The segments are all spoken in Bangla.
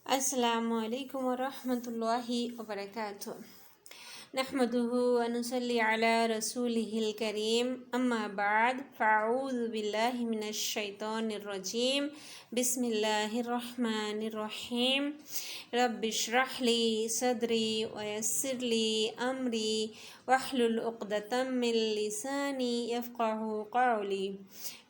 अस्सलामु अलैकुम वरहमतुल्लाहि वबरकातुह। नहमदुहु व नुसल्ली अला रसूलिहिल करीम, अम्मा बाद फ़अऊज़ु बिल्लाहि मिनश शैतानिर रजीम। बिस्मिल्लाहिर रहमानिर रहीम। रब्बिश्रह ली सदरी व यस्सिर ली अमरी वहलुल उक़दतम मिन लिसानी यफ़क़हू क़ौली।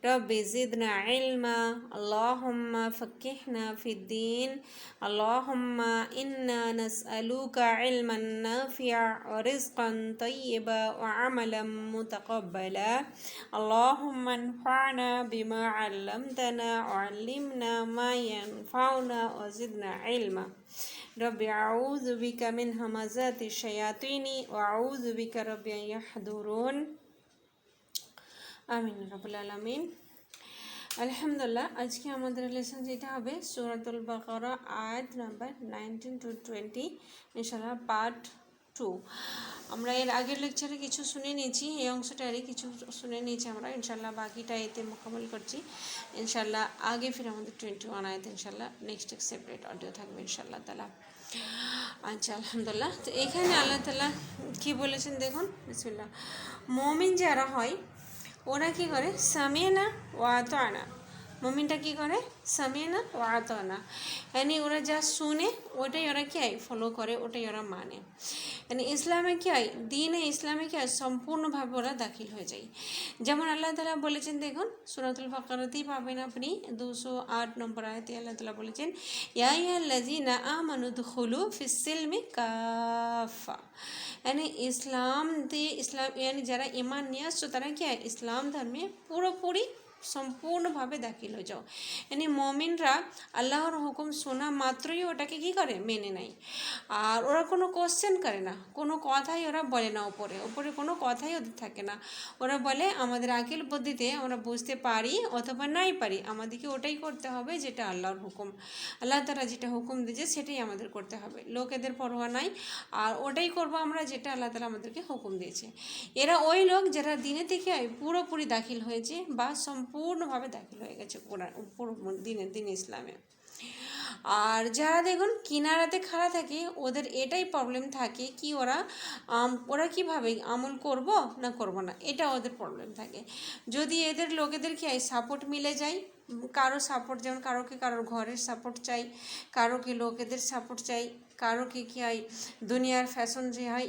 रब्बि ज़िदना इल्मा, अल्लाहुम्मा फ़क़्क़िहना फ़िद्दीन, अल्लाहुम्मा इन्ना नस्अलुका इल्मन नाफ़िअ व रिज़्क़न तय्यिबा व अमलन मुतक़ब्बला। अल्लाहुम्मा अन्फ़अना बिमा अल्लमतना व अल्लिमना मा यनफ़अुना व ज़िदना इल्मा। रब्बि अऊज़ु बिका मिन हमाज़ातिश शयातीनी व अऊज़ु बिका रब्बि अन यहदुरून। आमीन रब्बुल आलामीन। আলহামদুলিল্লাহ, আজকে আমাদের লেসন যেটা হবে সূরাতুল বাকারা আয়াত নাম্বার 19 to 20 ইনশাআল্লাহ পার্ট 2। আমরা এর আগের লেকচারে কিছু শুনে নিয়েছি, এই অংশটারই কিছু শুনে নিয়েছি আমরা। ইনশাআল্লাহ বাকিটা এতে মোকাম্মল করছি ইনশাআল্লাহ। আগে ফির আমাদের 21 আয়াত ইনশাআল্লাহ নেক্সট এক সেপারেট অডিও থাকবে ইনশাআল্লাহ তাআলা। আচ্ছা আলহামদুলিল্লাহ। তো এখানে আল্লাহ তাআলা কি বলেছেন দেখুন, বিসমিল্লাহ। মুমিন যারা হয় ওরা কী করে, সামিয়ানা ওয়া আতানা। মুমিনটা কী করে, সামিয়ানা ওয়া আতানা, यानी ওরা যা শুনে ওটাই ওরা কী হয় ফলো করে, ওটাই ওরা মানে। यानी ইসলামে কী হয়, দিনে ইসলামে কী হয় সম্পূর্ণভাবে ওরা দাখিল হয়ে যায়। যেমন আল্লাহ তাআলা বলেছেন দেখুন, সূরাতুল বাকারাতেই পাবেন আপনি 208 নম্বর আয়াতে আল্লাহ তাআলা বলেছেন, ইয়া আইয়ুহাল্লাযীনা আমানু দুখুলু ফিস-সিলমি কাফা। यानी ইসলাম यानी যারা ঈমান নিয়ে আসছো তারা কি হয় ইসলাম ধর্মে পুরোপুরি সম্পূর্ণভাবে দাখিল হয়ে যাও। यानी মমিনরা আল্লাহর হুকুম শোনা মাত্রই ওটাকে কী করে, মেনে নেয়। আর ওরা কোনো কোশ্চেন করে না, কোনো কথাই ওরা বলে না, ওপরে কোনো কথাই ওদের থাকে না। ওরা বলে আমাদের আকিল বুদ্ধিতে আমরা বুঝতে পারি অথবা নাই পারি, আমাদেরকে ওটাই করতে হবে যেটা আল্লাহর হুকুম। আল্লাহ তাআলা যেটা হুকুম দিয়েছে সেটাই আমাদের করতে হবে, লোকেদের পরোয়া নাই। আর ওটাই করব আমরা যেটা আল্লাহ তাআলা আমাদেরকে হুকুম দিয়েছে। এরা ওই লোক যারা দিনে থেকে পুরোপুরি দাখিল হয়েছে বা সম্পূর্ণভাবে দাখিল হয়ে গেছে কোরআন দিনে ইসলামে। আর যারা দেখুন কিনারাতে খাড়া থাকে ওদের এটাই প্রবলেম থাকে কি, ওরা কীভাবে আমল করব না করব না, এটা ওদের প্রবলেম থাকে। যদি এদের লোকেদের কি হয় সাপোর্ট মিলে যায়, কারো সাপোর্ট, যেমন কারোর ঘরের সাপোর্ট চাই, কারোকে লোকেদের সাপোর্ট চাই, কারোকে কী হয় দুনিয়ার ফ্যাশন যে হয়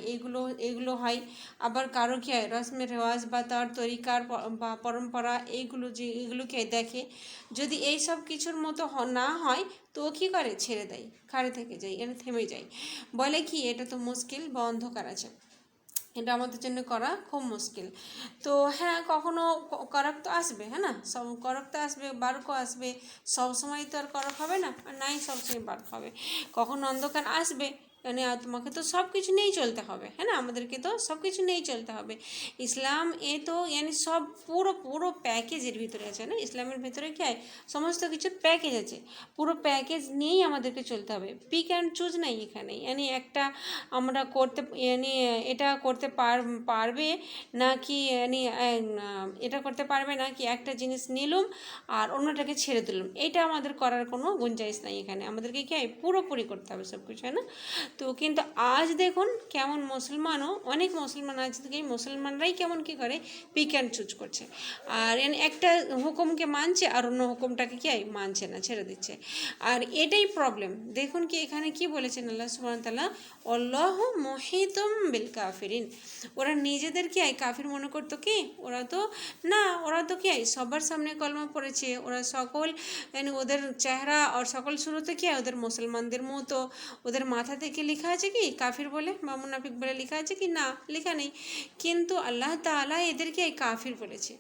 এইগুলো হয়, আবার কারো কী হয় রসমে রেওয়াজ বা তার তরিকার বা পরম্পরা এগুলোকে দেখে। যদি এই সব কিছুর মতো না হয় তো ও কী করে, ছেড়ে দেয়, খাড়ে থেকে যায়, থেমে যায়, বলে কি এটা তো মুশকিল বা অন্ধকার আছে, এটা আমাদের জন্য করা খুব মুশকিল। তো হ্যাঁ, কখনো করক তো আসবে, হ্যাঁ না, সব করক তো আসবে, বারকও আসবে, সবসময় তো আর করক হবে না, আর নাই সবসময় বারক হবে। কখনো অন্ধকার আসবে, মানে তোমাকে তো সব কিছু নিয়েই চলতে হবে, হ্যাঁ না, আমাদেরকে তো সব কিছু নিয়েই চলতে হবে। ইসলাম তো সব পুরো প্যাকেজের ভিতরে আছে না, ইসলামের ভিতরে কি হয় সমস্ত কিছুর প্যাকেজ আছে, পুরো প্যাকেজ নিয়েই আমাদেরকে চলতে হবে, পিক অ্যান্ড চুজ নাই এখানে। একটা আমরা এটা করতে পারবে না কি, এটা করতে পারবে না কি, একটা জিনিস নিলাম আর অন্যটাকে ছেড়ে দিলাম, এটা আমাদের করার কোনো গুঞ্জাইশ নাই এখানে। আমাদেরকে কি হয় পুরোপুরি করতে হবে সব কিছু, হয় না। তো কিন্তু আজ দেখুন কেমন অনেক মুসলমান আজকে মুসলমানরাই কেমন কি করে, পিক অ্যান্ড চুজ করছে, আর একটা হুকুমকে মানছে আর অন্য হুকুমটাকে কি হয় মানছে না, ছেড়ে দিচ্ছে। আর এটাই প্রবলেম। দেখুন কি এখানে কি বলেছেন আল্লাহ সুবহানাহু ওয়া তাআলা, আল্লাহু মুহিতুম বিল কাফিরিন। ওরা নিজেদের কি হয় কাফির মনে করতো কি, ওরা তো কি হয় সবার সামনে কলমা পড়েছে, ওরা সকল ওদের চেহারা আর সকল শুরুতে কি হয় ওদের মুসলমানদের মতো, ওদের মাথা থেকে লেখা আছে কি কাফির বলে বা মুনাফিক বলে লেখা আছে কি, না লেখা নেই, কিন্তু আল্লাহ তাআলা এদেরকে কাফির বলেছে।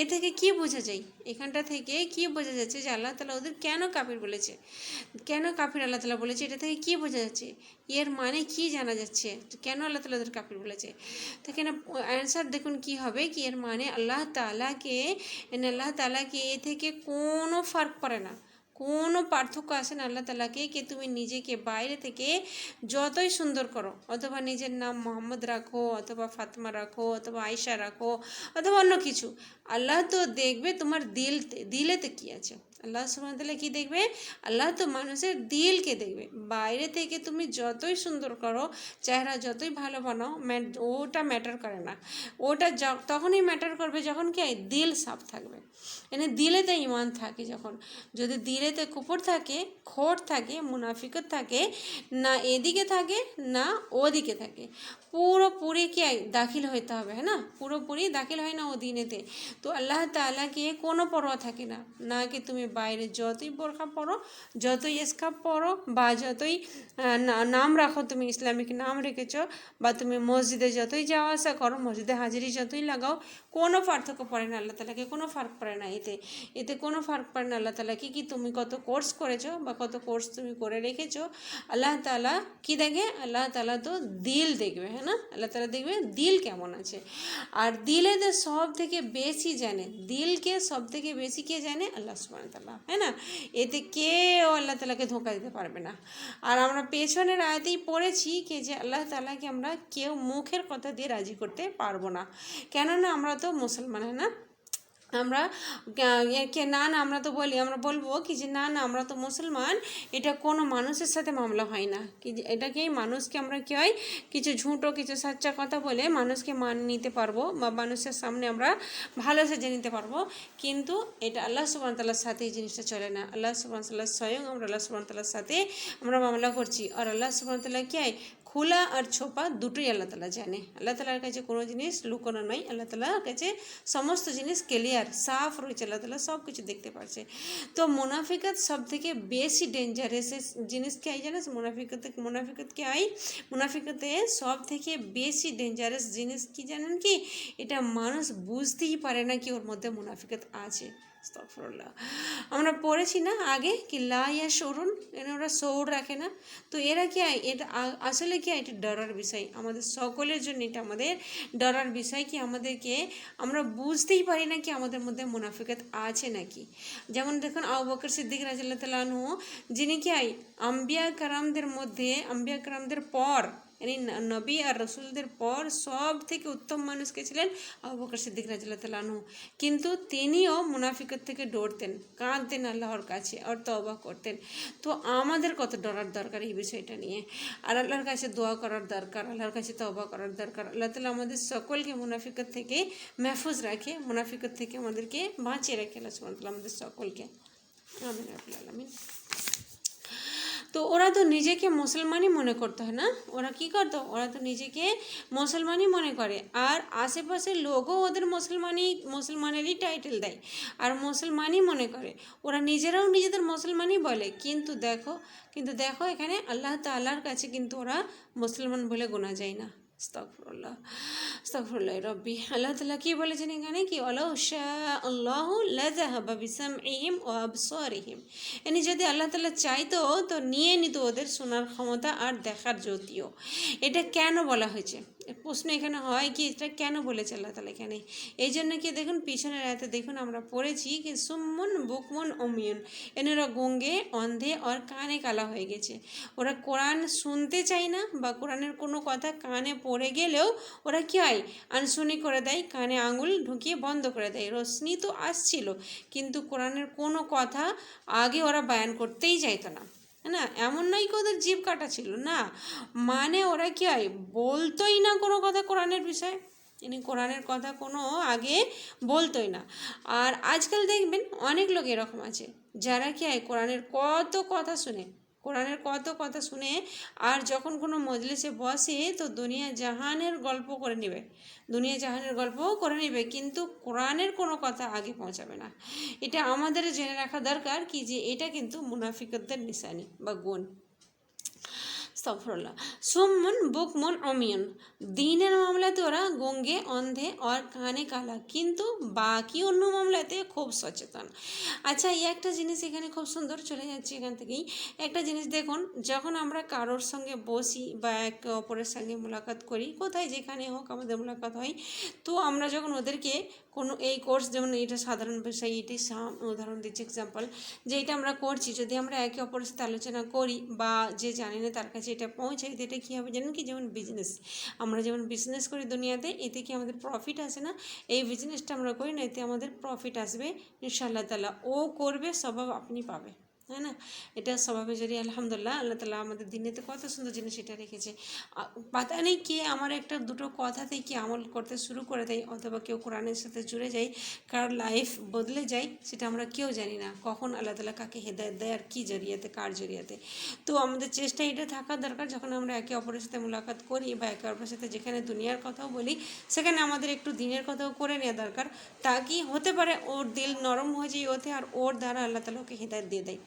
এ থেকে কি বোঝা যায়, এখানটা থেকে কি বোঝা যাচ্ছে যে আল্লাহ তাআলা ওদের কেন কাফির বলেছে, কেন কাফির আল্লাহ তাআলা বলেছে, এটা থেকে কি বোঝা যাচ্ছে, এর মানে কি জানা যাচ্ছে, কেন আল্লাহ তাআলা ওদের কাফির বলেছে। তো এখানে অ্যান্সার দেখুন কি হবে, কি এর মানে আল্লাহ তাআলাকে এ থেকে কোনো ফার্ক পড়ে না, কোনো পার্থক্য আসে না আল্লাহ তাআলাকে, কি তুমি নিজেকে বাইরে থেকে যতই সুন্দর করো, অথবা নিজের নাম মোহাম্মদ রাখো, অথবা ফাতেমা রাখো, অথবা আয়েশা রাখো, অথবা অন্য কিছু, আল্লাহ তো দেখবে তোমার দিলেতে কি আছে, আল্লাহ সুবহানাহু ওয়া তাআলা কি দেখবে? আল্লাহ তো মানুষের দিলকে দেখবে। বাইরে থেকে তুমি যতই সুন্দর করো, চেহারা যতই ভালো বানাও, ওটা ম্যাটার করে না। ওটা তখনই ম্যাটার করবে যখন কি দিল সাফ থাকবে, মানে দিলেতে ইমান থাকে। যখন যদি দিলেতে কুফর থাকে, খোট থাকে, মুনাফিকত থাকে, না এদিকে থাকে না ওদিকে থাকে, পুরোপুরি কি দাখিল হইতে হবে, হ্যাঁ না? পুরোপুরি দাখিল হয় না ও দিনেতে। তো আল্লাহ তাআলাকে কোনো পরোয়া থাকে না, না কি তুমি বাইরে যতই বোরখা পরো, যতই স্কার্ফ পরো, বা যতই নাম রাখো, তুমি ইসলামিক নাম রেখেছো, বা তুমি মসজিদে যতই যাওয়া আসা করো, মসজিদে হাজিরি যতই লাগাও, কোনো পার্থক্য পড়ে না আল্লাহ তাআলাকে, কোনো ফার্ক পড়ে না। এতে কোনো ফার্ক পড়ে না আল্লাহ তাআলাকে, কি তুমি কত কোর্স করেছো বা কত কোর্স তুমি করে রেখেছো। আল্লাহ তাআলা কি দেখে? আল্লাহ তাআলা তো দিল দেখবে, হ্যাঁ না? আল্লাহ তাআলা দেখবে দিল কেমন আছে। আর দিলেতে সব থেকে বেশি জানে, দিলকে সব থেকে বেশি কে জানে? আল্লাহ সুবহানাহু ওয়া তাআলা, হ্যাঁ না? এতে কেউ আল্লাহ তাআলাকে ধোঁকা দিতে পারবে না। আর আমরা পেছনের আয়াতেই পড়েছি কি যে আল্লাহ তাআলাকে আমরা কেউ মুখের কথা দিয়ে রাজি করতে পারবো না, কেননা আমরা তো মুসলমান, হ্যাঁ না? আমরা না না আমরা তো আমরা বলবো কি যে না না আমরা তো মুসলমান, এটা কোনো মানুষের সাথে মামলা হয় না, কি যে এটাকেই মানুষকে আমরা কী হয় কিছু ঝুঁটো কিছু সাচ্চা কথা বলে মানুষকে নিতে পারবো, বা মানুষের সামনে আমরা ভালো সেজে নিতে পারবো। কিন্তু এটা আল্লাহ সুবহানাহু ওয়া তাআলার সাথে এই জিনিসটা চলে না। আল্লাহ সুবহানাহু ওয়া তাআলা স্বয়ং আমরা আল্লাহ সুবহানাহু ওয়া তাআলার সাথে আমরা মামলা করছি। আর আল্লাহ সুবহানাহু ওয়া তাআলা কি হয়? খোলা আর ছোপা দুটোই আল্লাহ তাআলা জানে। আল্লাহ তাআলার কাছে কোনো জিনিস লুকোনো নয়, আল্লাহ তাআলার কাছে সমস্ত জিনিস ক্লিয়ার সাফ রয়েছে, আল্লাহ তাআলা সব কিছু দেখতে পাচ্ছে। তো মুনাফিকত সব থেকে বেশি ডেঞ্জারাস জিনিস কি হয় জানিস? মুনাফিকত কি হয়? মুনাফিকতে সব থেকে বেশি ডেঞ্জারাস জিনিস কি জানেন কি? এটা মানুষ বুঝতেই পারে না কি ওর মধ্যে মুনাফিকত আছে। আস্তাগফিরুল্লাহ। আমরা পড়েছি না আগে কি লা ইয়া শরুন, এনে ওরা শৌর রাখে না। তো এরা কি হয়? এটা আসলে কি হয়? এটা ডরার বিষয় আমাদের সকলের জন্য, এটা আমাদের ডরার বিষয় কি আমাদেরকে আমরা বুঝতেই পারি না কি আমাদের মধ্যে মুনাফিকত আছে নাকি। যেমন দেখুন আবু বকর সিদ্দিক রাদিয়াল্লাহু তাআলা আনহু, যিনি কি হয় আম্বিয়া কারামদের পর, মানে নবী আর রসুলদের পর সব থেকে উত্তম মানুষ কে ছিলেন? আবু বকর সিদ্দিক রাদিয়াল্লাহু তাআলা আনহু। কিন্তু তিনিও মুনাফিকত থেকে ডরতেন, কাঁদতেন আল্লাহর কাছে আর তওবা করতেন। তো আমাদের কত ডরার দরকার এই বিষয়টা নিয়ে, আর আল্লাহর কাছে দোয়া করার দরকার, আল্লাহর কাছে তওবা করার দরকার। আল্লাহ তাআলা আমাদের সকলকে মুনাফিকত থেকে মাহফুজ রাখে, মুনাফিকত থেকে আমাদেরকে বাঁচিয়ে রাখে আল্লাহ সুবহানাহু ওয়া তাআলা আমাদের সকলকে। আমিন ইয়া রাব্বাল আলামিন। তো ওরা তো নিজেকে মুসলমানই মনে করতো, হয় না? ওরা কি করতো? ওরা তো নিজেকে মুসলমানই মনে করে, আর আশেপাশের লোকও ওদের মুসলমানেরই টাইটেল দেয় আর মুসলমানই মনে করে। ওরা নিজেরাও নিজেদের মুসলমানই বলে, কিন্তু দেখো এখানে আল্লাহ তাআলার কাছে কিন্তু ওরা মুসলমান বলে গোনা যায় না। আস্তাগফিরুল্লাহ, আস্তাগফিরুল্লাহ রব্বি। আল্লাহ তাআলা কি বলেছেন এখানে কি? ওয়ালাউ শাআল্লাহু লাযাহাবা বিসামইহিম ওয়া আবসারিহিম, এনি যদি আল্লাহ তাআলা চাইতো তো নিয়ে নিত ওদের শোনার ক্ষমতা আর দেখার জ্যোতিও। এটা কেন বলা হয়েছে? প্রশ্ন এখানে হয় কি এটা কেন বলেছে আল্লাহ তাআলা এখানে? এই জন্য কি দেখুন পিছনের আয়াতে দেখুন আমরা পড়েছি কি সুম্মুন বুকমুন উমিয়ুন, এনারা গঙ্গে অন্ধে আর কানে কালা হয়ে গেছে। ওরা কোরআন শুনতে চায় না, বা কোরআনের কোনো কথা কানে পড়ে গেলেও ওরা কী হয় আনশুনি করে দেয়, কানে আঙুল ঢুকিয়ে বন্ধ করে দেয়। রোশনি তো আসছিল কিন্তু কোরআনের কোনো কথা আগে ওরা বায়ান করতেই চাইতো না, না এমন নয় কি ওদের জিভ কাটা ছিল না, মানে ওরা কি হয় বলতোই না কোনো কথা কোরআনের বিষয়ে, ইনি কোরআনের কথা কোনো আগে বলতোই না। আর আজকাল দেখবেন অনেক লোক এরকম আছে যারা কি হয় কোরআনের কত কথা শুনে আর যখন কোনো মজলিসে বসে তো দুনিয়া জাহানের গল্প করে নেবে, কিন্তু কোরআনের কোনো কথা আগে পৌঁছাবে না। এটা আমাদের জেনে রাখা দরকার কি যে এটা কিন্তু মুনাফিকদের নিশানি বা গুণ। আস্তাগফিরুল্লাহ। সুম্মুন বুকমুন উমিয়ুন, দিনের মামলাতে ওরা গঙ্গে অন্ধে আর কানে কালা, কিন্তু বাকি অন্য মামলাতে খুব সচেতন। আচ্ছা এই একটা জিনিস এখানে খুব সুন্দর, চলে যাচ্ছি এখান থেকেই। একটা জিনিস দেখুন, যখন আমরা কারোর সঙ্গে বসি বা একে অপরের সঙ্গে মোলাকাত করি, কোথায় যেখানে হোক আমাদের মোলাকাত হয়, তো আমরা যখন ওদেরকে কোনো এই কোর্স, যেমন এটা সাধারণ বিষয়, এটি উদাহরণ দিচ্ছি এক্সাম্পল, যে এটা আমরা করছি, যদি আমরা একে অপরের সাথে আলোচনা করি বা যে জানি না তার কাছে এটা পৌঁছাই, তো এটা কী হবে জানেন কি, যেমন বিজনেস, আমরা যেমন বিজনেস করি দুনিয়াতে, এতে কি আমাদের প্রফিট আসে না? এই বিজনেসটা আমরা করি না, এতে আমাদের প্রফিট আসবে ইনশাআল্লাহ তাআলা। ও করবে, স্বভাব আপনি পাবে, তাই না? এটা স্বভাবে যদি আলহামদুলিল্লাহ, আল্লাহ তালা আমাদের দিনেতে কত সুন্দর জিনিস এটা রেখেছে। পাতা নেই কে আমার একটা দুটো কথাতেই কি আমল করতে শুরু করে দেয়, অথবা কেউ কোরআনের সাথে জুড়ে যায়, কার লাইফ বদলে যায়, সেটা আমরা কেউ জানি না কখন আল্লাহ তালা কাকে হেদায়েত দেয় আর কী জড়িয়াতে, কার জড়িয়াতে। তো আমাদের চেষ্টা এটা থাকা দরকার, যখন আমরা একে অপরের সাথে মুলাকাত করি বা একে অপরের সাথে যেখানে দুনিয়ার কথাও বলি, সেখানে আমাদের একটু দিনের কথাও করে নেওয়া দরকার, তা কি হতে পারে ওর দিল নরম হয়ে যায় ওতে, আর ওর দ্বারা আল্লাহ তালা ওকে হেদায়েত দিয়ে দেয়।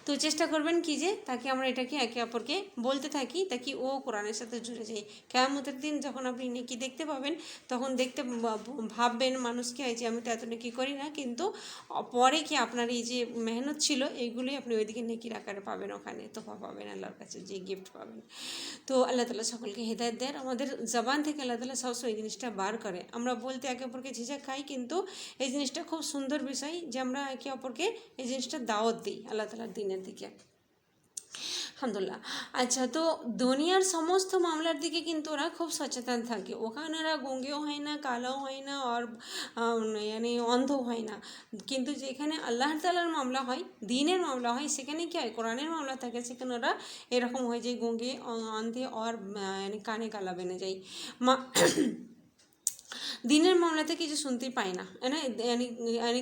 তো চেষ্টা করবেন কি যে তাকে আমরা এটাকে একে অপরকে বলতে থাকি, তাকে ও কোরআনের সাথে জুড়ে যায়। কিয়ামতের দিন যখন আপনি নেকি দেখতে পাবেন, তখন দেখতে ভাববেন মানুষকে যে আমি তো এত নেকি করি না, কিন্তু পরে কি আপনার এই যে মেহনত ছিল এইগুলোই আপনি ওইদিকে নেকির আকারে পাবেন, ওখানে তোফা পাবেন আল্লাহর কাছে, যে গিফট পাবেন। তো আল্লাহ তালা সকলকে হেদায়েত দেয়। আমাদের জবান থেকে আল্লাহ তালা সবসময় এই জিনিসটা বার করে, আমরা বলতে একে অপরকে ঝিঝাক খাই, কিন্তু এই জিনিসটা খুব সুন্দর বিষয় যে আমরা একে অপরকে এই জিনিসটা দাওয়াত দিই আল্লাহ তালার দিনের দিকে, আলহামদুলিল্লাহ। আচ্ছা, তো দুনিয়ার সমস্ত মামলার দিকে কিন্তু ওরা খুব সচেতন থাকে, ওখানে ওরা গঙ্গেও হয় না, কালাও হয় না, আর মানে অন্ধ হয় না। কিন্তু যেখানে আল্লাহ তাআলার মামলা হয়, দিনের মামলা হয়, সেখানে কি হয়, কোরআনের মামলা থাকে, সেখানে ওরা এরকম হয় যে গঙ্গে অন্ধে আর কানে কালা বেনে যায়। দিনের মামলাতে কিছু শুনতে পায় না,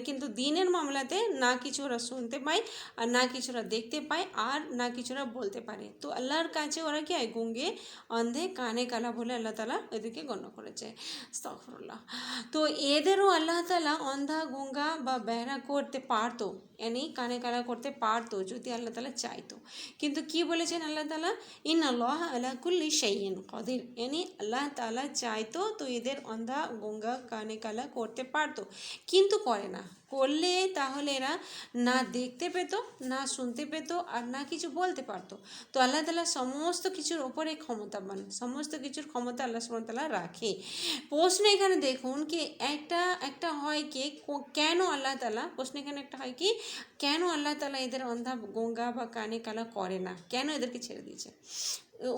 কিন্তু দিনের মামলাতে না কিছু ওরা শুনতে পায়, আর না কিছু ওরা দেখতে পায়, আর না কিছু ওরা বলতে পারে। তো আল্লাহর কাছে ওরা কি হয়, গঙ্গে অন্ধে কানে কালা বলে আল্লাহ তালা এদেরকে গণ্য করেছে। আস্তাগফিরুল্লাহ। তো এদেরও আল্লাহ তালা অন্ধা, গঙ্গা বা বেহরা করতে পারতো, কানে কালা করতে পারতো যদি আল্লাহ তালা চাইতো। কিন্তু কি বলেছেন আল্লাহ তালা, ইন্নাল্লাহ আলা কুল্লি শাইইন কাদির, আল্লাহ তালা চাইতো তো এদের অন্ধা, গঙ্গা, কানে কালা করতে পারতো, কিন্তু করে না। করলে তাহলে এরা না দেখতে পেত, না শুনতে পেত, আর না কিছু বলতে পারতো। তো আল্লাহ তালা সমস্ত কিছুর ওপরে ক্ষমতাবান, সমস্ত কিছুর ক্ষমতা আল্লাহ সুবহানাহু ওয়া তাআলা রাখে। প্রশ্ন এখানে দেখুন কি একটা হয় কি, কেন আল্লাহ তালা, প্রশ্ন এখানে একটা হয় কি, কেন আল্লাহ তালা এদের অন্ধা, গঙ্গা বা কানে কালা করে না, কেন এদেরকে ছেড়ে দিয়েছে?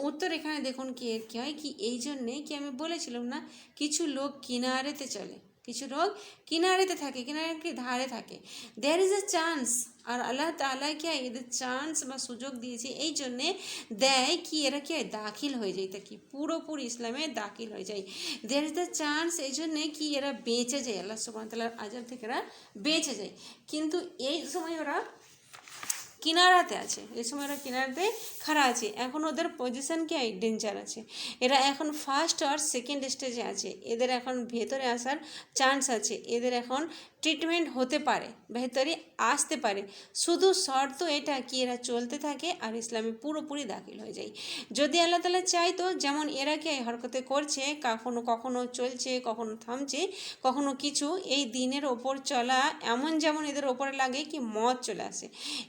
উত্তর এখানে দেখুন কি এর কী হয় কি, এই জন্যে কি আমি বলেছিলাম না, কিছু লোক কিনারেতে চলে, কিছু লোক কিনারেতে থাকে, কিনারে কি ধারে থাকে, দেয়ার ইজ এ চান্স। আর আল্লাহ তাআলা কি এদের চান্স বা সুযোগ দিয়েছে, এই জন্যে দেয় কি এরা কি দাখিল হয়ে যায়, তা কি পুরোপুরি ইসলামে দাখিল হয়ে যায়। দেয়ার ইজ দ্য চান্স, এই জন্যে কি এরা বেঁচে যায়, আল্লাহ সুবহানাহু ওয়া তাআলার আযাব থেকে এরা বেঁচে যায়। কিন্তু এই সময় ওরা কিনারাতে আছে, এই সময় ওরা কিনারাতে খাড়া আছে, এখন ওদের পজিশন কি ডেঞ্জার আছে, এরা এখন ফার্স্ট আর সেকেন্ড স্টেজে আছে, এদের এখন ভেতরে আসার চান্স আছে, এদের এখন ট্রিটমেন্ট হতে পারে, ভেতরে আসতে পারে, শুধু শর্ত এটা কি এরা চলতে থাকে আর ইসলামে পুরোপুরি দাখিল হয়ে যায়। যদি আল্লাহ তাআলা চাইতো, যেমন এরা কি হরকতে করছে, কখনো কখনো চলছে, কখনো থামছে, কখনো কিছু এই দিনের ওপর চলা এমন যেমন এদের ওপরে লাগে কি মত চলে আসে,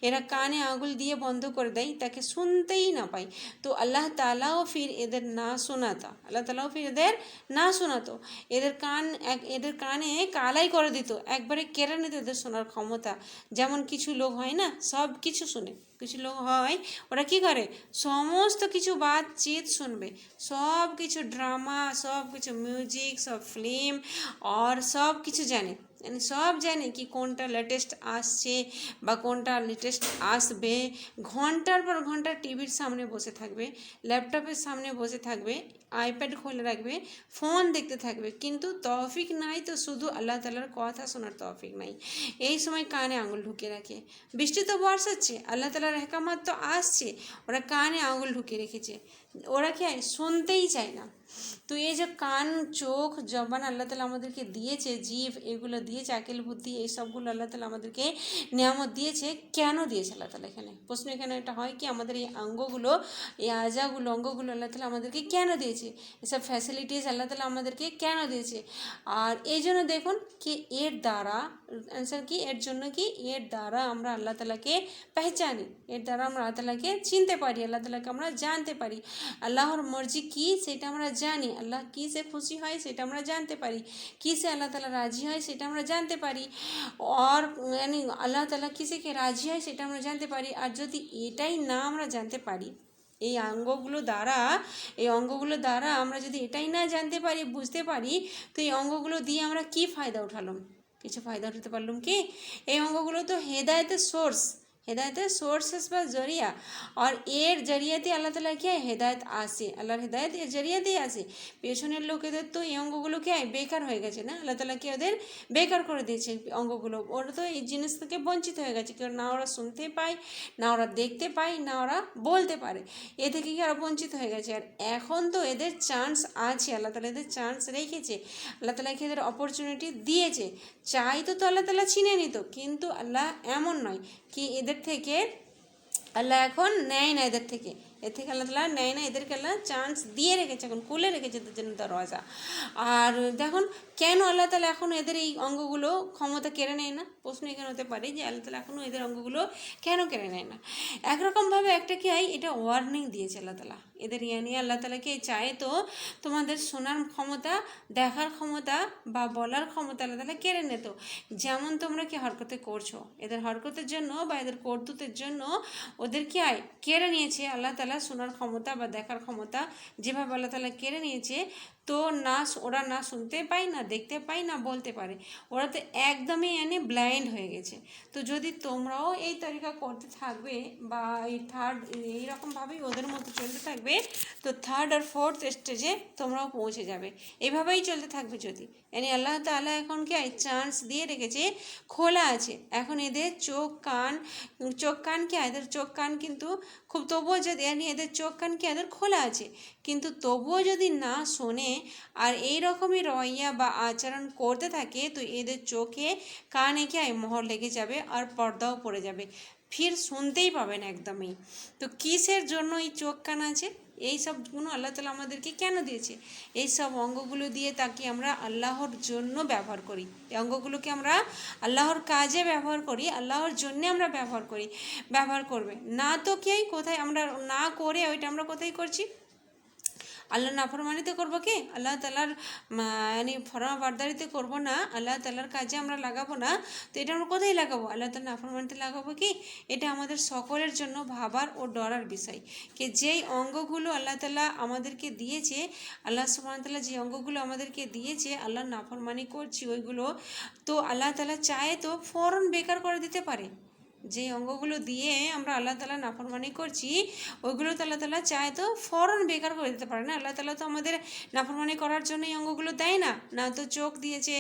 এরা কানে আঙুল দিয়ে বন্ধ করে দেয়, তাকে শুনতেই না পায়। তো আল্লাহ তাআলাও ফির এদের না শোনাতো, আল্লাহ তাআলাও ফির এদের না শোনাতো, এদের কানে কালাই করে দিত, একবারে কেড়ে নিত এদের শোনার ক্ষমতা। যেমন কিছু লোক হয় না সব কিছু শুনে, কিছু লোক হয় ওরা কি করে, সমস্ত কিছু বাতচিত শুনবে, সব কিছু ড্রামা, সব কিছু মিউজিক, সব ফিল্ম, আর সব কিছু জানে, সব জানে কি কোনটা লেটেস্ট আসছে বা কোনটা লেটেস্ট আসবে। ঘন্টার পর ঘন্টা টিভির সামনে বসে থাকবে, ল্যাপটপের সামনে বসে থাকবে, আইপ্যাড খুলে রাখবে, ফোন দেখতে থাকবে, কিন্তু তৌফিক নাই তো শুধু আল্লাহ তাআলার কথা শোনার তৌফিক নাই। এই সময় কানে আঙুল ঢুকিয়ে রাখে, বৃষ্টি তো বর্ষাচ্ছে, আল্লাহ তাআলার হেকামত তো আসছে, ওরা কানে আঙুল ঢুকিয়ে রেখেছে, ওরা কি শুনতেই চায় না। তো এই যে কান, চোখ, জবান আল্লাহ তাআলা আমাদেরকে দিয়েছে, জিভ, এগুলো দিয়েছে, আকেল বুদ্ধি এই সবগুলো আল্লাহ তালা আমাদেরকে নিয়ামত দিয়েছে। কেন দিয়েছে আল্লাহ তালা? এখানে প্রশ্ন এখানে এটা হয় কি, আমাদের এই অঙ্গগুলো, এই অঙ্গগুলো আল্লাহ তালা আমাদেরকে কেন দিয়েছে? এসব ফ্যাসিলিটিস আল্লাহ তালা আমাদেরকে কেন দিয়েছে? আর এই জন্য দেখুন কি এর দ্বারা অ্যান্সার কি, এর জন্য কি, এর দ্বারা আমরা আল্লাহ তালাকে পেহচানি, এর দ্বারা আমরা আল্লাহ তালাকে চিনতে পারি, আল্লাহ তালাকে আমরা জানতে পারি। আল্লাহর মর্জি কী সেটা আমরা জানি, আল্লাহ কী সে খুশি হয় সেটা আমরা জানতে পারি, কী সে আল্লাহ তালা রাজি হয় সেটা আমরা জানতে পারি, আর মানে আল্লাহ তালা কিসে কে রাজি হয় সেটা আমরা জানতে পারি। আর যদি এটাই না আমরা জানতে পারি, এই অঙ্গগুলো দ্বারা আমরা যদি এটাই না জানতে পারি, বুঝতে পারি, তো এই অঙ্গগুলো দিয়ে আমরা কি ফায়দা উঠালাম? কিছু ফায়দা উঠাতে পারলাম কি? এই অঙ্গগুলো তো হেদায়তের সোর্সেস বা জরিয়া, আর এর জরিয়াতে আল্লাহ তালা কি হয়, হেদায়ত আসে, আল্লাহর হেদায়ত এর জরিয়াতেই আসে। পেছনের লোকেদের তো এই অঙ্গগুলো কি হয়, বেকার হয়ে গেছে না, আল্লাহ তালা কি ওদের বেকার করে দিয়েছে অঙ্গগুলো, ওরা তো এই জিনিস থেকে বঞ্চিত হয়ে গেছে, কারণ না ওরা শুনতে পায়, না ওরা দেখতে পায়, না ওরা বলতে পারে, এ থেকে কি ওরা বঞ্চিত হয়ে গেছে। আর এখন তো এদের চান্স আছে, আল্লাহ তালা এদের চান্স রেখেছে, আল্লাহ তালা কি এদের অপরচুনিটি দিয়েছে, চাইতো তো আল্লাহ তালা ছিনে নিত, কিন্তু আল্লাহ এমন নয় কি এদের থেকে আল্লাহ এখন নেয় না, এর থেকে আল্লাহ তালা নেয় না, এদেরকে আল্লাহ চান্স দিয়ে রেখেছে, এখন খুলে রেখেছে এদের জন্য দরওয়াজা। আর দেখুন কেন আল্লাহ তালা এখন এদের এই অঙ্গগুলো ক্ষমতা কেড়ে নেয় না? প্রশ্ন এখানে হতে পারে যে আল্লাহ তালা এখনও এদের অঙ্গগুলো কেন কেড়ে নেয় না? একরকমভাবে একটা কি হয়, এটা ওয়ার্নিং দিয়েছে আল্লাহ তালা এদের, নিয়ে আল্লাহ তালাকে চায় তো তোমাদের শোনার ক্ষমতা, দেখার ক্ষমতা বা বলার ক্ষমতা আল্লাহ তালা কেড়ে নিত। যেমন তোমরা কি হরকতে করছো, এদের হরকতের জন্য বা এদের কর্তুতের জন্য ওদের কি হয়, কেড়ে নিয়েছে আল্লাহ তালা শোনার ক্ষমতা বা দেখার ক্ষমতা, যেভাবে আল্লাহ তালা কেড়ে নিয়েছে, তো ওরা না শুনতে পায়, না দেখতে পায়, না বলতে পারে, ওরা তো একদমই ব্লাইন্ড হয়ে গেছে। তো যদি তোমরাও এই তরিকা করতে থাকবে বা এইরকমভাবেই ওদের মতো চলতে থাকবে, তো থার্ড আর ফোর্থ স্টেজে তোমরাও পৌঁছে যাবে। এভাবেই চলতে থাকবে যদি, আল্লাহ তাআলা এখন কি চান্স দিয়ে রেখেছে, খোলা আছে এখন এদের চোখ কান কি, এদের চোখ কান কিন্তু খুব, তবুও যদি এদের চোখ কান কি এদের খোলা আছে, কিন্তু তবুও যদি না শোনে আর এই রকমই রওইয়া বা আচরণ করতে থাকে, তো এদের চোখে কানে কি মোহর লেগে যাবে আর পর্দাও পড়ে যাবে, ফির শুনতেই পাবে না একদমই। তো কিসের জন্য এই চোখ কান আছে? এই সব গুণ আল্লাহ তালা আমাদেরকে কেন দিয়েছে? এই সব অঙ্গগুলো দিয়ে তাকে আমরা আল্লাহর জন্য ব্যবহার করি, এই অঙ্গগুলোকে আমরা আল্লাহর কাজে ব্যবহার করি, আল্লাহর জন্যে আমরা ব্যবহার করবে না তো কি কোথায় আমরা না করে ওইটা আমরা কোথায় করছি? আল্লাহ নাফরমানিতে করবো কি? আল্লাহ তালার ফরমাবরদারিতে করবো না, আল্লাহ তালার কাজে আমরা লাগাবো না, তো এটা আমরা কোথায় লাগাবো? আল্লাহ তালা নাফরমানিতে লাগাবো কি? এটা আমাদের সকলের জন্য ভাবার ও ডরার বিষয়, কি যেই অঙ্গগুলো আল্লাহ তালা আমাদেরকে দিয়েছে, আল্লাহ সুবহানাহু ওয়া তাআলা যে অঙ্গগুলো আমাদেরকে দিয়েছে, আল্লাহ নাফরমানি করছি ওইগুলো, তো আল্লাহ তালা চায় তো ফৌরন বেকার করে দিতে পারে। যে অঙ্গগুলো দিয়ে আমরা আল্লাহ তালা নাফরমানি করছি, ওইগুলো তো আল্লাহ তালা চায় তো ফৌরন বেকার করে দিতে পারে না। আল্লাহ তালা তো আমাদের নাফরমানি করার জন্য এই অঙ্গগুলো দেয় না, না তো চোখ দিয়েছে,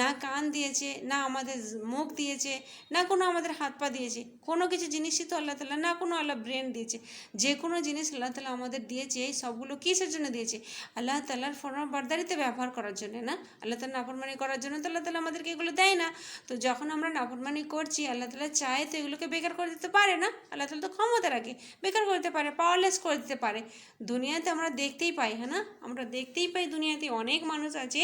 না কান দিয়েছে, না আমাদের মুখ দিয়েছে, না কোনো আমাদের হাত পা দিয়েছে, কোনো কিছু জিনিসই তো আল্লাহ তালা, না কোনো আল্লাহ ব্রেন দিয়েছে, যে কোনো জিনিস আল্লাহ তালা আমাদের দিয়েছে, এই সবগুলো কিসের জন্য দিয়েছে? আল্লাহ তালার ফরমাবরদারিতে ব্যবহার করার জন্য না, আল্লাহ তালা নাফরমানি করার জন্য তো আল্লাহ তালা আমাদেরকে এগুলো দেয় না। তো যখন আমরা নাফরমানি করছি, আল্লাহ তালা চায় তো এগুলোকে বেকার করে দিতে পারে না, আল্লাহ তালা তো ক্ষমতা রাখে, বেকার করে দিতে পারে, পাওয়ারলেস করে দিতে পারে। দুনিয়াতে আমরা দেখতেই পাই, আমরা দেখতেই পাই দুনিয়াতে অনেক মানুষ আছে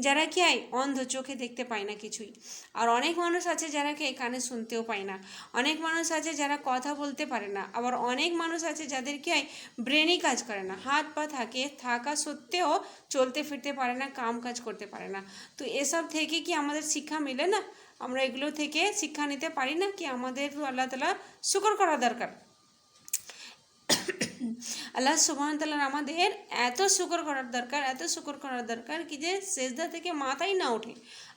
যারা কি অন্ধ, চোখে দেখতে পায় না কিছুই, আর অনেক মানুষ আছে যারা কি কানে শুনতেও পায় না, অনেক মানুষ আছে যারা কথা বলতে পারে না, আবার অনেক মানুষ আছে যাদের কি ব্রেনই কাজ করে না, হাত পা থাকা সত্ত্বেও চলতে ফিরতে পারে না, কাম কাজ করতে পারে না। তো এসব থেকে কি আমাদের শিক্ষা মিলে না? আমরা এগুলো থেকে শিক্ষা নিতে পারি না কি? আমাদের আল্লাহ তাআলা শুকর করা দরকার। আল্লাহ সুবহানাহু ওয়া তাআলার আমাদের এত শুকর করার দরকার কি যে সেজদা থেকে মাথাই না ওঠে।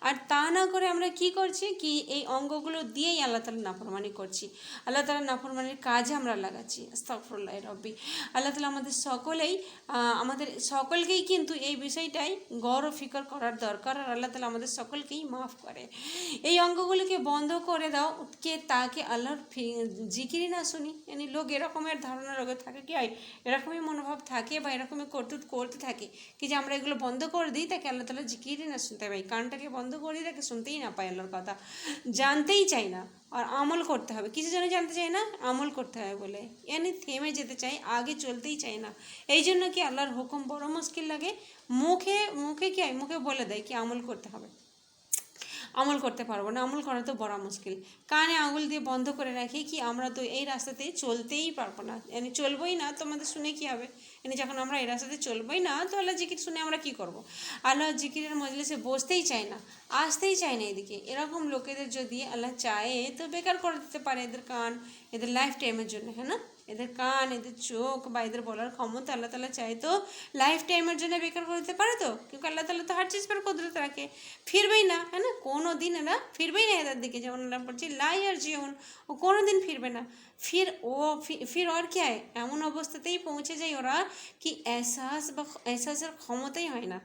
আর তা না করে আমরা কি করছি কি এই অঙ্গগুলো দিয়েই আল্লাহ তাআলা নাফরমানি করছি, আল্লাহ তাআলা নাফরমানির কাজে আমরা লাগাচ্ছি। আস্তাগফিরুল্লাহ রব্বি। আল্লাহ তাআলা আমাদের সকলকেই কিন্তু এই বিষয়টাই গৌর ও ফিকর করার দরকার, আর আল্লাহ তাআলা আমাদের সকলকেই মাফ করে। এই অঙ্গগুলিকে বন্ধ করে দাও কে, তাকে আল্লাহর জিকিরই না শুনি, লোক এরকমের ধারণা রোগে থাকে কি এরকমই মনোভাব থাকে বা এরকমই করতে থাকে কি যে আমরা এগুলো বন্ধ করে দিই, তাকে আল্লাহ তাআলা জিকিরই না শুনতে পাই, কানটাকে বন্ধ বন্ধ করে রাখে, শুনতেই না পায় আল্লাহর কথা, জানতেই চাই না। আর আমল করতে হবে, কিছু জন্য জানতে চাই না, আমল করতে হবে বলে থেমে যেতে চাই, আগে চলতেই চাই না। এই জন্য কি আল্লাহর হুকুম বড় মুশকিল লাগে, মুখে মুখে কি হয়, মুখে বলে দেয় কি আমল করতে হবে, আমল করতে পারবো না, আমল করা তো বড় মুশকিল। কানে আঙুল দিয়ে বন্ধ করে রাখি কি আমরা তো এই রাস্তাতে চলতেই পারবো না, চলবোই না, তোমাদের শুনে কি হবে, যখন আমরা এই রাস্তাতে চলবোই না তো আল্লাহ জিকির শুনে আমরা কি করব। আল্লাহ জিকিরের মজলিসে বসতেই চায় না, আসতেই চায় না এদিকে। এরকম লোকেদের যদি আল্লাহ চায় তো বেকার করে দিতে পারে এদের কান, এদের লাইফ টাইমের জন্য, হ্যাঁ না, এদের কান, এদের চোখ বা এদের বলার ক্ষমতা আল্লাহ তালা চায় তো লাইফ টাইমের জন্য বেকার করে দিতে পারে তো, কিন্তু আল্লাহ তালা তো হার চিজ পর কুদরত রাখে, ফিরবেই না, হ্যাঁ না, কোনো দিন এরা ফিরবেই না এদের দিকে, যেমন আমরা বলছি লাই আর জীবন, ও কোনো দিন ফিরবে না। ফির আর কি হয়, এমন অবস্থাতেই পৌঁছে যায় ওরা কি এহসাসের ক্ষমতাই হয় না,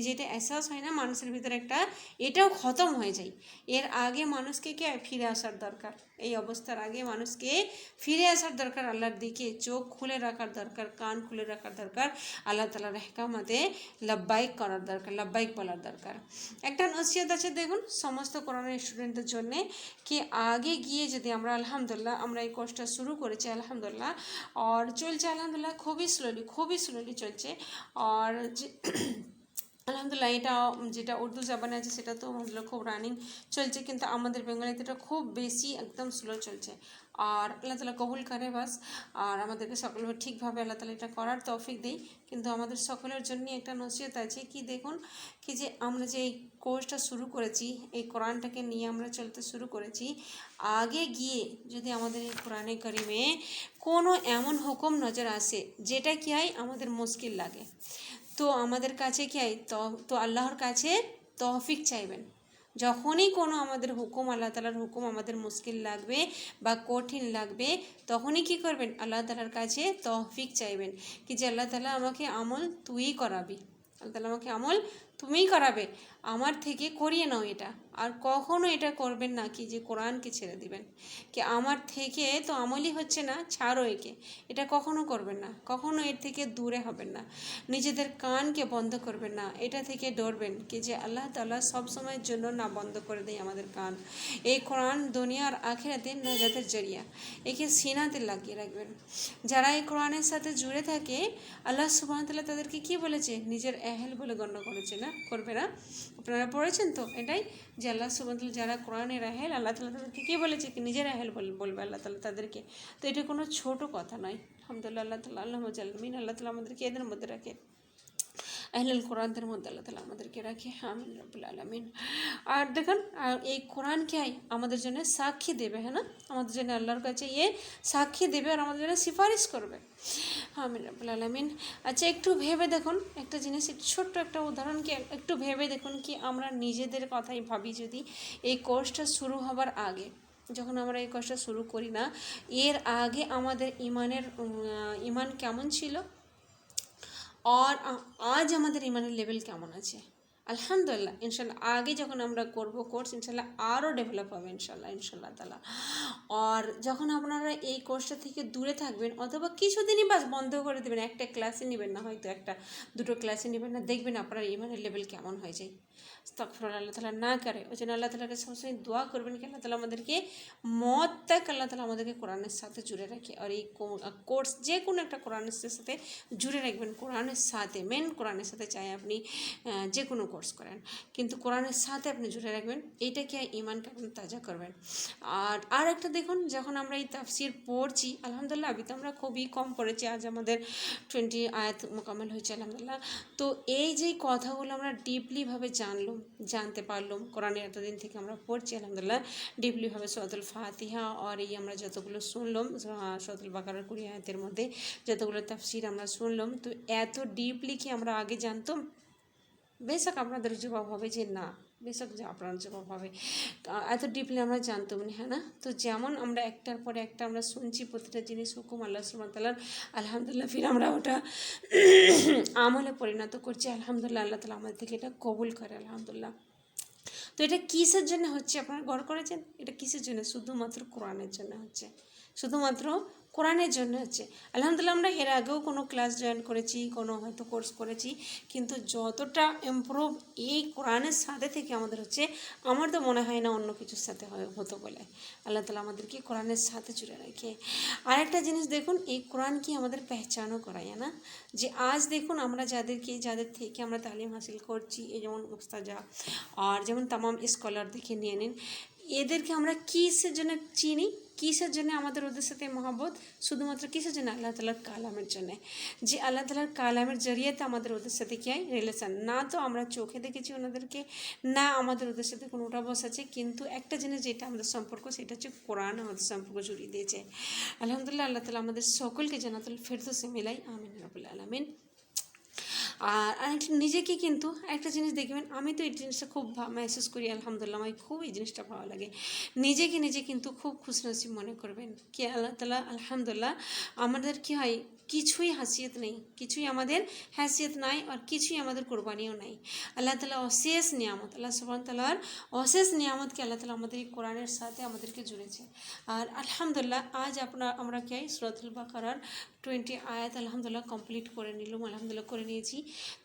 যেটা এহসাস হয় না মানুষের ভিতরে একটা, এটাও খতম হয়ে যায়। এর আগে মানুষকে কি ফিরে আসার দরকার, এই অবস্থার আগে মানুষকে ফিরে আসার দরকার, আল্লাহর দিকে চোখ খুলে রাখার দরকার, কান খুলে রাখার দরকার, আল্লাহ তালার হেকামতে লাব্বাইক করার দরকার, লাব্বাইক বলার দরকার। একটা নসিহত আছে দেখুন সমস্ত কোরআনের স্টুডেন্টদের জন্যে, কি আগে গিয়ে যদি আমরা আলহামদুলিল্লাহ আমরা এই কোর্সটা শুরু করেছি আলহামদুলিল্লাহ, আর চলছে আলহামদুলিল্লাহ খুবই স্লোলি চলছে। আর আলহামদুলিল্লাহ এটা যেটা উর্দু জবানে আছে সেটা তো আমাদের খুব রানিং চলছে, কিন্তু আমাদের বেঙ্গলিতে এটা খুব বেশি একদম স্লো চলছে। আর আল্লাহ তালা কবুল করে বাস, আর আমাদেরকে সকলভাবে ঠিকভাবে আল্লাহ তালা এটা করার তৌফিক দেই। কিন্তু আমাদের সকলের জন্যই একটা নসিহত আছে কি দেখুন, কি যে আমরা যে এই কোর্সটা শুরু করেছি, এই কোরআনটাকে নিয়ে আমরা চলতে শুরু করেছি, আগে গিয়ে যদি আমাদের এই কোরআনে কারিমে কোনো এমন হুকুম নজর আসে যেটা কি হয় আমাদের মুশকিল লাগে, তো আমাদের কাছে কি হয় তো আল্লাহর কাছে তৌফিক চাইবেন। যখনই কোনো আমাদের হুকুম, আল্লাহ তালার হুকুম আমাদের মুশকিল লাগবে বা কঠিন লাগবে, তখনই কি করবেন, আল্লাহ তালার কাছে তৌফিক চাইবেন কি যে আল্লাহ তালা আমাকে আমল তুই করাবি, আল্লাহ তালা আমাকে আমল তুমিই করাবে, আমার থেকে করিয়ে নাও এটা। আর কখনো এটা করবেন না কি যে কোরআনকে ছেড়ে দিবেন, কি আমার থেকে তো আমলই হচ্ছে না, ছাড়ো একে, এটা কখনো করবেন না, কখনো এর থেকে দূরে হবেন না, নিজেদের কানকে বন্ধ করবেন না, এটা থেকে ডরবেন কি যে আল্লাহ তাআলা সব সময়ের জন্য না বন্ধ করে দেয় আমাদের কান। এই কোরআন দুনিয়ার আখিরাতে নাজাতের জরিয়া, একে সিনাতে লাগিয়ে রাখবেন। যারা এই কোরআনের সাথে জুড়ে থাকে আল্লাহ সুবহানাহু ওয়া তাআলা তাদেরকে কি বলেছে, নিজের এহেল বলে গণ্য করেছে, না করবে না, আপনারা পড়েছেন তো এটাই যে আল্লাহ সুবহানাহু ওয়া তাআলা যারা কোরআনের আহেল, আল্লাহ তাআলা তাদেরকে কী বলেছে কি নিজের আহেল বলবে আল্লাহ তাআলা তাদেরকে। তো এটা কোনো ছোট কথা নয়। আলহামদুলিল্লাহ, আল্লাহ তাআলা আল্লাহ জালমিন আল্লাহ তাআলা আমাদেরকে এদের মধ্যে রাখে, আহলুল কোরআনদের মধ্যে আল্লাহ তাআলা আমাদেরকে রাখে, আমিন রাব্বুল আলামিন। আর দেখুন এই কোরআন কি আমাদের জন্য সাক্ষী দেবে, হ্যাঁ না, আমাদের জন্য আল্লাহর কাছে সাক্ষী দেবে আর আমাদের জন্য সিফারিশ করবে, আমিন রাব্বুল আলামিন। আচ্ছা একটু ভেবে দেখুন একটা জিনিস, ছোট্ট একটা উদাহরণকে একটু ভেবে দেখুন কি আমরা নিজেদের কথাই ভাবি, যদি এই কোর্সটা শুরু হবার আগে, যখন আমরা এই কোর্সটা শুরু করি না, এর আগে আমাদের ইমান কেমন ছিল, আর আজ আমাদের ইমানের লেভেল কেমন আছে। আলহামদুলিল্লাহ ইনশাল্লাহ আগে যখন আমরা করব কোর্স ইনশাল্লাহ আরও ডেভেলপ হবে ইনশাল্লাহ তাআলা। আর যখন আপনারা এই কোর্সটা থেকে দূরে থাকবেন অথবা কিছুদিনই বাস বন্ধ করে দেবেন, একটা ক্লাসে নেবেন না, হয়তো একটা দুটো ক্লাসে নেবেন না, দেখবেন আপনার ইমানের লেভেল কেমন হয়ে যায়। আস্তাগফিরুল্লাহ, আল্লাহ তাআলা না করে। ওই জন্য আল্লাহ তাআলাকে সবসময় দোয়া করবেন কি আল্লাহ তাআলা আমাদেরকে মত তক আল্লাহ তাআলা আমাদেরকে কোরআনের সাথে জুড়ে রাখে। আর এই কোর্স যে কোনো একটা কোরআনের সাথে জুড়ে রাখবেন, কোরআনের সাথে, মেন কোরআনের সাথে, চাই আপনি যে কোনো কোর্স করেন কিন্তু কোরআনের সাথে আপনি জুড়ে রাখবেন, এইটাকে ইমানকে আপনি তাজা করবেন। আর একটা দেখুন, যখন আমরা এই তাফসির পড়ছি আলহামদুলিল্লাহ, আবি তো আমরা খুবই কম পড়েছি, আজ আমাদের 20 আয়াত মোকাম্মল হয়েছে আলহামদুলিল্লাহ। তো এই যে কথাগুলো আমরা ডিপলিভাবে জানতে পারলাম, কোরআনের এতদিন থেকে আমরা পড়ছি আলহামদুলিল্লাহ ডিপলিভাবে সূরাতুল ফাতিহা, আর এই আমরা যতগুলো শুনলাম সূরাতুল বাকারার 20 আয়াতের মধ্যে যতগুলো তাফসির আমরা শুনলাম, তো এত ডিপলি কি আমরা আগে জানতাম? বেশক আপনাদের জবাব হবে যে না, বেশক যে আপনার জবাব হবে এত ডিপলি আমরা জানতাম না, হ্যাঁ না। তো যেমন আমরা একটার পরে একটা আমরা শুনছি প্রতিটা জিনিস হুকুম আল্লাহ সুবহানাহু ওয়া তাআলার, আলহামদুলিল্লাহ ফির আমরা ওটা আমলে পরিণত করছি আলহামদুলিল্লাহ, আল্লাহ তাআলা আমাদের থেকে এটা কবুল করে আলহামদুলিল্লাহ। তো এটা কিসের জন্য হচ্ছে আপনারা গড় করেছেন? এটা কিসের জন্য? শুধুমাত্র কোরআনের জন্য হচ্ছে, শুধুমাত্র কোরআনের জন্য হচ্ছে। আলহামদুলিল্লাহ আমরা এর আগেও কোনো ক্লাস জয়েন করেছি, কোনো হয়তো কোর্স করেছি, কিন্তু যতটা ইমপ্রুভ এই কোরআনের সাথে থেকে আমাদের হচ্ছে, আমার তো মনে হয় না অন্য কিছুর সাথে হতো বলে। আল্লাহ তালা আমাদেরকে কোরআনের সাথে জুড়ে রাখে। আরেকটা জিনিস দেখুন, এই কোরআন কি আমাদের পেহচানও করায় না, যে আজ দেখুন আমরা যাদের থেকে আমরা তালিম হাসিল করছি, এই যেমন মুস্তাজা আর যেমন তামাম স্কলার দেখে নিয়ে নিন, এদেরকে আমরা কিসের জন্য চিনি, কিসের জন্য আমাদের ওদের সাথে মহব্বত, শুধুমাত্র কিসের জন্য, আল্লাহ তালার কালামের জন্যে। যে আল্লাহ তালার কালামের জরিয়েতে আমাদের ওদের সাথে কি হয় রিলেশান, না তো আমরা চোখে দেখেছি ওনাদেরকে, না আমাদের ওদের সাথে কোনো উঠা বস আছে, কিন্তু একটা জিনিস যেটা আমাদের সম্পর্ক, সেটা হচ্ছে কোরআন আমাদের সম্পর্ক জড়িয়ে দিয়েছে। আলহামদুলিল্লাহ, আল্লাহ তালা আমাদের সকলকে জান্নাতুল ফেরদৌসে মিলাই, আমিন রাব্বুল আলামিন। আর নিজেকে কিন্তু একটা জিনিস দেখবেন, আমি তো এই জিনিসটা খুব মেহসুস করি, আলহামদুলিল্লাহ আমার খুব এই জিনিসটা ভালো লাগে, নিজে কিন্তু খুব খুশনসিব মনে করবেন কি আল্লাহ তালা, আলহামদুলিল্লাহ আমাদের কি হয়, কিছুই হাসিয়ত নেই, কিছুই আমাদের হ্যাসিয়ত নাই, আর কিছুই আমাদের কোরবানিও নাই। আল্লাহ তালা অশেষ নিয়ামত, আল্লাহ সুবহান তাআলার অশেষ নিয়ামতকে আল্লাহ তালা আমাদের এই কোরআনের সাথে আমাদেরকে জুড়েছে। আর আলহামদুলিল্লাহ আজ আমরা কি সূরাতুল বাকারার 20 আয়াত আলহামদুলিল্লাহ কমপ্লিট করে নিলাম, আলহামদুলিল্লাহ করে নিয়েছি।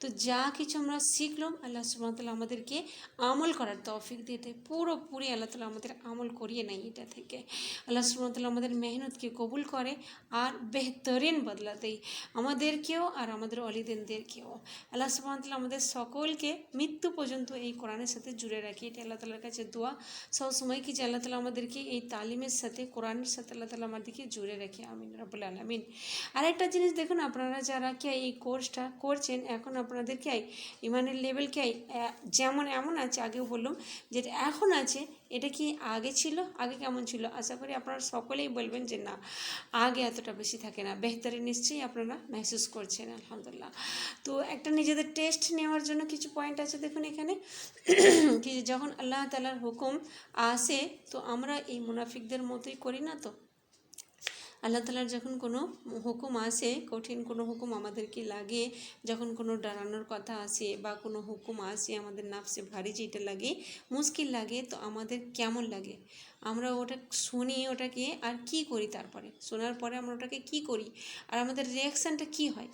তো যা কিছু আমরা শিখলাম, আল্লাহ সুবহানাহু ওয়া তাআলা আমাদেরকে আমল করার তৌফিক দিতে, পুরোপুরি আল্লাহ তাআলা আমাদের আমল করিয়ে নেয় এটা থেকে। আল্লাহ সুবহানাহু ওয়া তাআলা আমাদের মেহনতকে কবুল করে আর বেহতরিন বদলা দেয় আমাদেরকেও আর আমাদের ওয়ালিদেরকেও। আল্লাহ সুবহানাহু ওয়া তাআলা আমাদের সকলকে মৃত্যু পর্যন্ত এই কোরআনের সাথে জুড়ে রাখি, এটা আল্লাহ তাআলার কাছে দোয়া সবসময় কি, যে আল্লাহ তাআলা আমাদেরকে এই তালিমের সাথে, কোরআনের সাথে আল্লাহ তাআলা আমাদেরকে জুড়ে রাখে, আমিন রাব্বুল আলামিন। আরেকটা জিনিস দেখুন, আপনারা যারা কি এই কোর্সটা করছেন, এখন আপনাদের কি ইমানের লেভেল কি যেমন এমন আছে, আগেও বললাম যেটা এখন আছে, এটা কি আগে ছিল, আগে কেমন ছিল, আশা করি আপনারা সকলেই বলবেন যে না, আগে এতটা বেশি থাকে না, বেহতরি নিশ্চয়ই আপনারা মেহসুস করছেন, আলহামদুলিল্লাহ। তো একটা নিজেদের টেস্ট নেওয়ার জন্য কিছু পয়েন্ট আছে দেখুন এখানে, কি যখন আল্লাহ তাআলার হুকুম আসে, তো আমরা এই মুনাফিকদের মতোই করি না। তো আল্লাহ তালার যখন কোনো হুকুম আসে, কঠিন কোনো হুকুম আমাদেরকে লাগে, যখন কোনো ডরানোর কথা আসে বা কোনো হুকুম আসে আমাদের নাফসে ভারী যেটা লাগে, মুশকিল লাগে, তো আমাদের কেমন লাগে, আমরা ওটা শুনি, ওটাকে আর কি করি, তারপরে শোনার পরে আমরা ওটাকে কি করি, আর আমাদের রিয়াকশানটা কি হয়,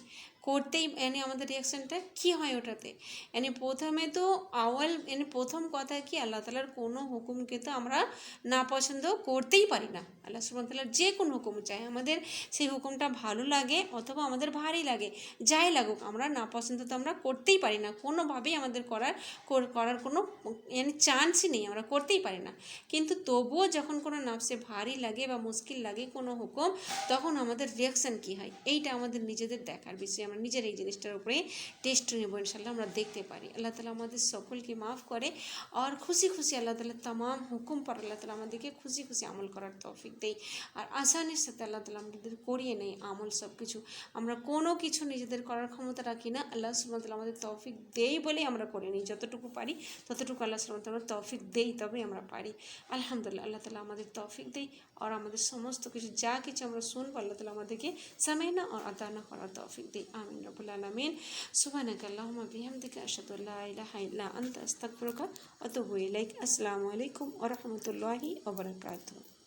করতেই আমাদের রিয়াকশানটা কী হয় ওটাতে। প্রথমে তো প্রথম কথা কি, আল্লাহ তালার কোনো হুকুমকে তো আমরা না পছন্দ করতেই পারি না। আল্লাহ সুবহানাহু ওয়া তাআলার যে কোনো হুকুম, চাই আমাদের সেই হুকুমটা ভালো লাগে অথবা আমাদের ভারী লাগে, যাই লাগুক, আমরা না পছন্দ তো আমরা করতেই পারি না, কোনোভাবেই আমাদের করার কোনো চান্সই নেই, আমরা করতেই পারি না। কিন্তু তবুও যখন কোনো নাফসে ভারী লাগে বা মুশকিল লাগে কোনো হুকুম, তখন আমাদের রিয়াকশান কী হয়, এইটা আমাদের নিজেদের দেখার বিষয়। আমরা নিজের এই জিনিসটার উপরে টেস্ট নেব, ইনশাল্লাহ আমরা দেখতে পারি। আল্লাহ তালা আমাদের সকলকে মাফ করে, আর খুশি খুশি আল্লাহ তালা তামাম হুকুম পর আল্লাহ তালা আমাদেরকে খুশি খুশি আমল করার তৌফিক দেয়, আর আসানির সাথে আল্লাহ তালা আমাদের করিয়ে নেই আমল সব কিছু। আমরা কোনো কিছু নিজেদের করার ক্ষমতা রাখি না, আল্লাহ সুবহানাহু ওয়া তাআলা আমাদের তৌফিক দেই বলেই আমরা করে নিই, যতটুকু পারি ততটুকু আল্লাহ সুবহানাহু ওয়া তাআলা তৌফিক দেই, তবেই আমরা পারি। আলহামদুলিল্লাহ, আল্লাহ তালা আমাদের তৌফিক দেই, আর আমাদের সমস্ত কিছু যা কিছু আমরা শুনবো, আল্লাহ তালা আমাদেরকে সামাইনা আর আদানা করার তৌফিক দেই, আমিন রাব্বুল আলামিন। সুবহানাকা আল্লাহুম্মা বিহামদিকা আশহাদু আল্লা ইলাহা ইল্লা আনতা আস্তাগফিরুকা ওয়া আতুবু ইলাইক। আসসালামু আলাইকুম ওয়া রাহমাতুল্লাহি ওয়া বারাকাতুহু।